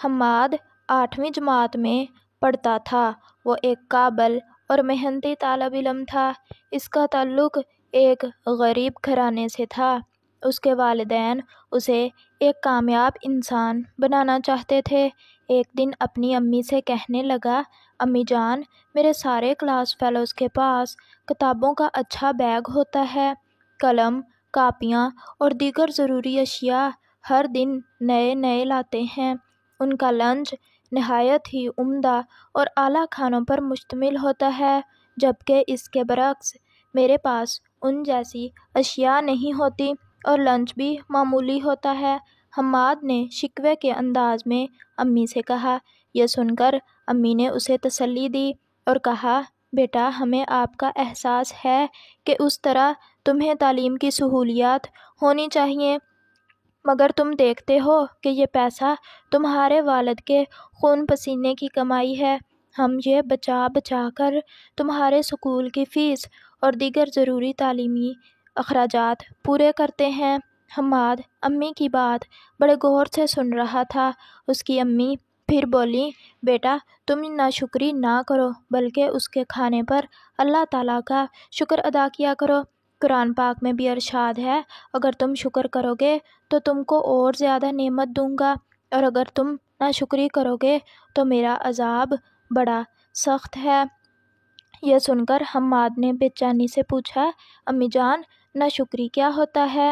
حماد 8ویں جماعت میں پڑھتا تھا۔ وہ ایک قابل اور محنتی طالب علم تھا۔ اس کا تعلق ایک غریب گھرانے سے تھا۔ اس کے والدین اسے ایک کامیاب انسان بنانا چاہتے تھے۔ ایک دن اپنی امی سے کہنے لگا، امی جان، میرے سارے کلاس فیلوز کے پاس کتابوں کا اچھا بیگ ہوتا ہے، قلم، کاپیاں اور دیگر ضروری اشیاء ہر دن نئے نئے لاتے ہیں۔ ان کا لنچ نہایت ہی عمدہ اور اعلیٰ کھانوں پر مشتمل ہوتا ہے، جبکہ اس کے برعکس میرے پاس ان جیسی اشیاء نہیں ہوتی اور لنچ بھی معمولی ہوتا ہے۔ حماد نے شکوے کے انداز میں امی سے کہا۔ یہ سن کر امی نے اسے تسلی دی اور کہا، بیٹا، ہمیں آپ کا احساس ہے کہ اس طرح تمہیں تعلیم کی سہولیات ہونی چاہیے، مگر تم دیکھتے ہو کہ یہ پیسہ تمہارے والد کے خون پسینے کی کمائی ہے۔ ہم یہ بچا بچا کر تمہارے اسکول کی فیس اور دیگر ضروری تعلیمی اخراجات پورے کرتے ہیں۔ حماد امی کی بات بڑے غور سے سن رہا تھا۔ اس کی امی پھر بولیں، بیٹا، تم ناشکری نہ کرو بلکہ اس کے کھانے پر اللہ تعالیٰ کا شکر ادا کیا کرو۔ قرآن پاک میں بھی ارشاد ہے، اگر تم شکر کرو گے تو تم کو اور زیادہ نعمت دوں گا، اور اگر تم ناشکری کرو گے تو میرا عذاب بڑا سخت ہے۔ یہ سن کر حماد نے بے چینی سے پوچھا، امی جان، ناشکری کیا ہوتا ہے؟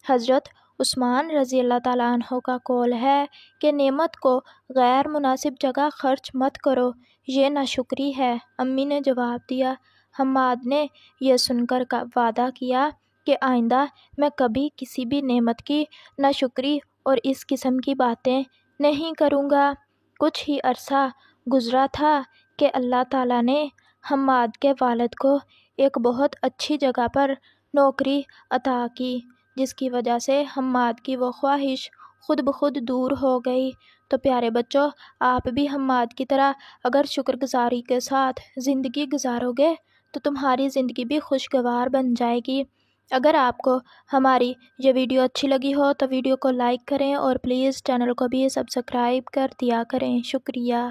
حضرت عثمان رضی اللہ تعالیٰ عنہ کا قول ہے کہ نعمت کو غیر مناسب جگہ خرچ مت کرو، یہ ناشکری ہے۔ امی نے جواب دیا۔ حماد نے یہ سن کر وعدہ کیا کہ آئندہ میں کبھی کسی بھی نعمت کی ناشکری اور اس قسم کی باتیں نہیں کروں گا۔ کچھ ہی عرصہ گزرا تھا کہ اللہ تعالیٰ نے حماد کے والد کو ایک بہت اچھی جگہ پر نوکری عطا کی، جس کی وجہ سے حماد کی وہ خواہش خود بخود دور ہو گئی۔ تو پیارے بچوں، آپ بھی حماد کی طرح اگر شکر گزاری کے ساتھ زندگی گزارو گے تو تمہاری زندگی بھی خوشگوار بن جائے گی۔ اگر آپ کو ہماری یہ ویڈیو اچھی لگی ہو تو ویڈیو کو لائک کریں اور پلیز چینل کو بھی سبسکرائب کر دیا کریں۔ شکریہ۔